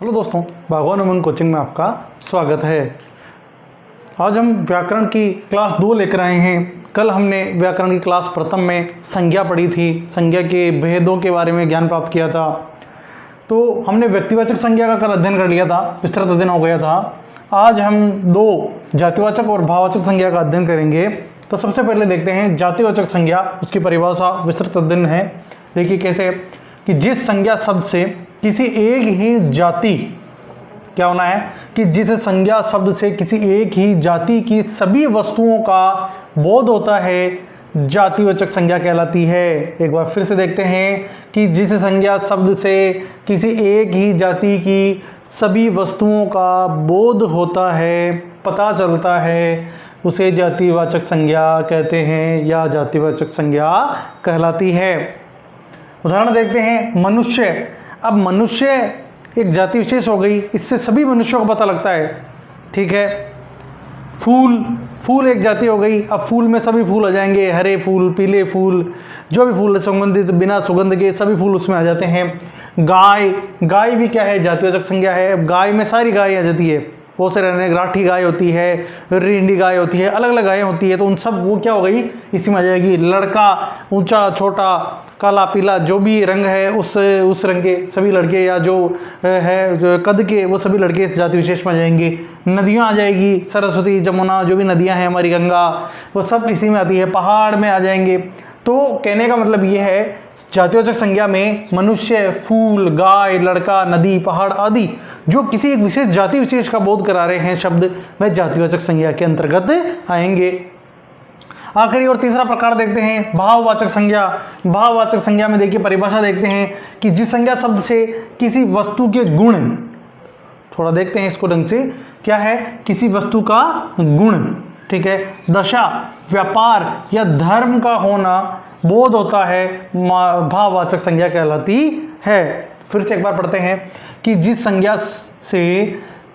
Hello दोस्तों, भगवान अमन coaching में आपका स्वागत है। आज हम व्याकरण की क्लास 2 लेकर आए हैं। कल हमने व्याकरण की क्लास प्रथम में संज्ञा पढ़ी थी, संज्ञा के भेदों के बारे में ज्ञान प्राप्त किया था। तो हमने व्यक्तिवाचक संज्ञा का कल अध्ययन कर लिया था, विस्तृत अध्ययन हो गया था। आज हम 2 जातिवाचक और भाववाचक संज्ञा का अध्ययन करेंगे। तो सबसे पहले देखते हैं जातिवाचक संज्ञा, उसकी परिभाषा विस्तृत अध्ययन है। देखिए कैसे कि जिस संज्ञा शब्द से किसी एक ही जाति, क्या होना है कि जिस संज्ञा शब्द से किसी एक ही जाति की सभी वस्तुओं का बोध होता है, जातिवाचक संज्ञा कहलाती है। एक बार फिर से देखते हैं कि जिस संज्ञा शब्द से किसी एक ही जाति की सभी वस्तुओं का बोध होता है, पता चलता है, उसे जातिवाचक संज्ञा कहते हैं या जातिवाचक संज्ञा कहलाती है। उदाहरण देखते हैं, मनुष्य। अब मनुष्य एक जाति विशेष हो गई, इससे सभी मनुष्यों को पता लगता है, ठीक है। फूल एक जाति हो गई। अब फूल में सभी फूल आ जाएंगे, हरे फूल, पीले फूल, जो भी फूल संबंधित बिना सुगंध के सभी फूल उसमें आ जाते हैं। गाय भी क्या है, जातिवाचक संज्ञा है। गाय में सारी गाय आ जाती है, बहुत से रहने, राठी गाय होती है, रिंडी गाय होती है, अलग अलग गायें होती है, तो उन सब वो क्या हो गई, इसी में आ जाएगी। लड़का, ऊंचा छोटा, काला पीला, जो भी रंग है उस रंग के सभी लड़के, या जो है जो कद के, वो सभी लड़के इस जाति विशेष में आ जाएंगे। नदियाँ आ जाएगी, सरस्वती, जमुना, जो भी नदियाँ हैं हमारी, गंगा, वो सब इसी में आती है। पहाड़ में आ जाएंगे। तो कहने का मतलब ये है, जातिवाचक संज्ञा में मनुष्य, फूल, गाय, लड़का, नदी, पहाड़ आदि जो किसी एक विशेष जाति विशेष का बोध करा रहे हैं शब्द, वह जातिवाचक संज्ञा के अंतर्गत आएंगे। आखिरी और तीसरा प्रकार देखते हैं, भाववाचक संज्ञा। भाववाचक संज्ञा में देखिए परिभाषा देखते हैं कि जिस संज्ञा शब्द से किसी वस्तु के गुण, थोड़ा देखते हैं इसको ढंग से, क्या है, किसी वस्तु का गुण, ठीक है, दशा, व्यापार या धर्म का होना बोध होता है, भाववाचक संज्ञा कहलाती है। फिर से एक बार पढ़ते हैं कि जिस संज्ञा से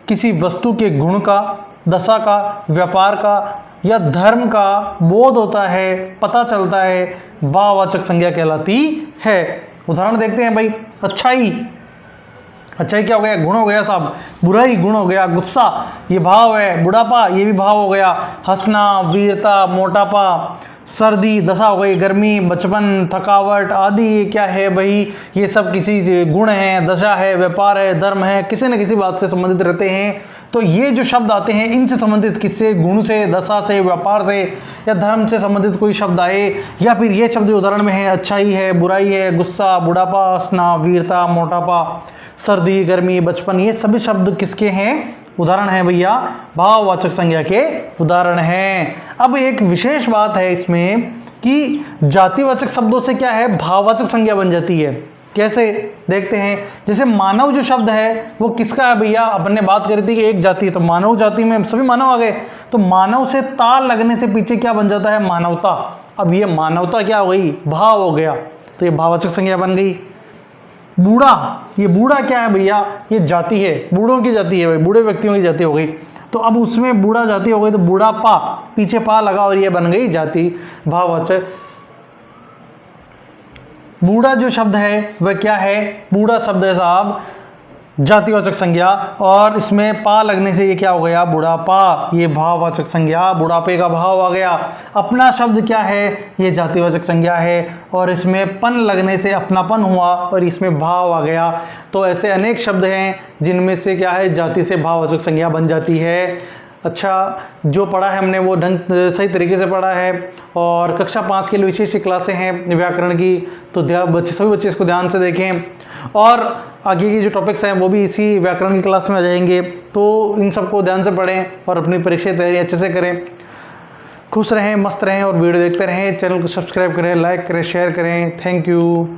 किसी वस्तु के गुण का, दशा का, व्यापार का या धर्म का बोध होता है, पता चलता है, भाववाचक संज्ञा कहलाती है। उदाहरण देखते हैं भाई, अच्छाई क्या हो गया, गुण हो गया साहब। बुराई गुण हो गया। गुस्सा ये भाव है। बुढ़ापा ये भी भाव हो गया। हंसना, वीरता, मोटापा, सर्दी दशा हो गई, गर्मी, बचपन, थकावट आदि ये क्या है भाई, ये सब किसी गुण है, दशा है, व्यापार है, धर्म है, किसी न किसी बात से संबंधित रहते हैं। तो ये जो शब्द आते हैं, इनसे संबंधित किससे, गुण से, दशा से, व्यापार से या धर्म से संबंधित कोई शब्द आए, या फिर ये शब्द उदाहरण में है, अच्छाई है, बुराई है, गुस्सा, बुढ़ापा, हंसना, वीरता, मोटापा, सर्दी, गर्मी, बचपन, ये सभी शब्द किसके हैं, उदाहरण है भैया, भाववाचक संज्ञा के उदाहरण हैं। अब एक विशेष बात है इसमें कि जातिवाचक शब्दों से क्या है, भाववाचक संज्ञा बन जाती है। कैसे देखते हैं, जैसे मानव जो शब्द है वो किसका है भैया, अपन ने बात करी थी कि एक जाति है, तो मानव जाति में सभी मानव आ गए, तो मानव से ताल लगने से पीछे क्या बन जाता है, मानवता। अब ये मानवता क्या हो गई, भाव हो गया, तो ये भाववाचक संज्ञा बन गई। बूढ़ा, ये बूढ़ा क्या है भैया, ये जाति है, बूढ़ों की जाति है भाई, बूढ़े व्यक्तियों की जाति हो गई, तो अब उसमें बूढ़ा जाति हो गई, तो बूढ़ापा, पीछे पा लगा और ये बन गई जाति, भाववाचक। बूढ़ा जो शब्द है वह क्या है, बूढ़ा शब्द है साहब, जातिवाचक संज्ञा, और इसमें पा लगने से ये क्या हो गया, बुढ़ापा, ये भाववाचक संज्ञा, बुढ़ापे का भाव आ गया। अपना शब्द क्या है, ये जातिवाचक संज्ञा है, और इसमें पन लगने से अपनापन हुआ और इसमें भाव आ गया। तो ऐसे अनेक शब्द हैं जिनमें से क्या है, जाति से भाववाचक संज्ञा बन जाती है। अच्छा, जो पढ़ा है हमने वो सही तरीके से पढ़ा है, और कक्षा 5 के लिए विशेष क्लासें हैं व्याकरण की, तो सभी बच्चे इसको ध्यान से देखें, और आगे की जो टॉपिक्स हैं वो भी इसी व्याकरण की क्लास में आ जाएंगे। तो इन सबको ध्यान से पढ़ें और अपनी परीक्षा तैयारी अच्छे से करें। खुश रहें, मस्त रहें और वीडियो देखते रहें। चैनल को सब्सक्राइब करें, लाइक करें, शेयर करें। Thank you.